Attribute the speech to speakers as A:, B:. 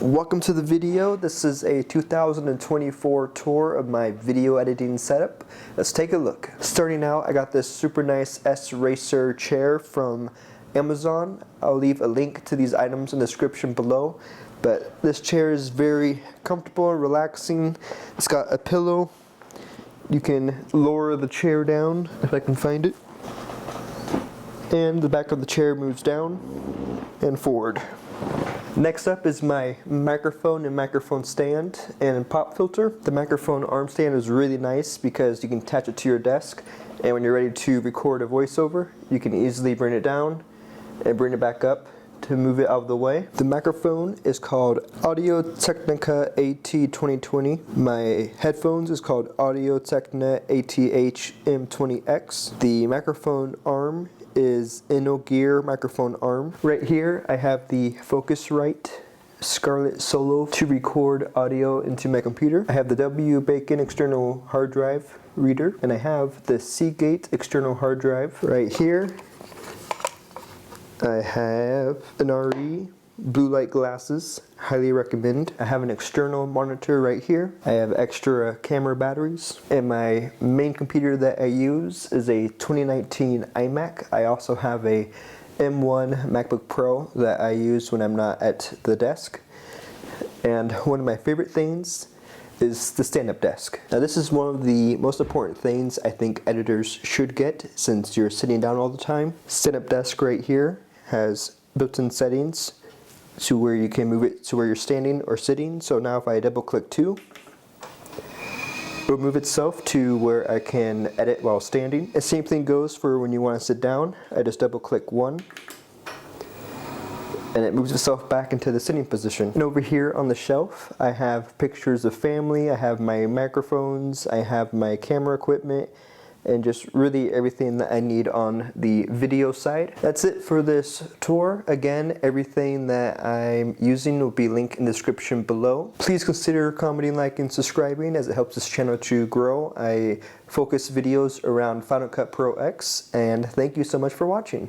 A: Welcome to the video. This is a 2024 tour of my video editing setup. Let's take a look. Starting out, I got this super nice S-Racer chair from Amazon. I'll leave a link to these items in the description below. But this chair is very comfortable and relaxing. It's got a pillow. You can lower the chair down if I can find it. And the back of the chair moves down and forward. Next up is my microphone and microphone stand and pop filter. The microphone arm stand is really nice because you can attach it to your desk, and when you're ready to record a voiceover, you can easily bring it down and bring it back up to move it out of the way. The microphone is called Audio-Technica AT2020. My headphones is called Audio-Technica AT-H M20X. The microphone arm is InnoGear microphone arm. Right here I have the Focusrite Scarlett Solo to record audio into my computer. I have the WBacon external hard drive reader, and I have the Seagate external hard drive. Right here I have an RE blue light glasses, highly recommend. I have an external monitor right here. I have extra camera batteries, and my main computer that I use is a 2019 iMac. I also have a M1 MacBook Pro that I use when I'm not at the desk. And one of my favorite things is the stand-up desk. Now this is one of the most important things I think editors should get since you're sitting down all the time. Stand-up desk right here has built-in settings to where you can move it to where you're standing or sitting. So now if I double click 2, it will move itself to where I can edit while standing. The same thing goes for when you want to sit down. I just double click 1 and it moves itself back into the sitting position. And over here on the shelf I have pictures of family, I have my microphones, I have my camera equipment, and just really everything that I need on the video side. That's it for this tour. Again, everything that I'm using will be linked in the description below. Please consider commenting, liking, and subscribing as it helps this channel to grow. I focus videos around Final Cut Pro X, and thank you so much for watching.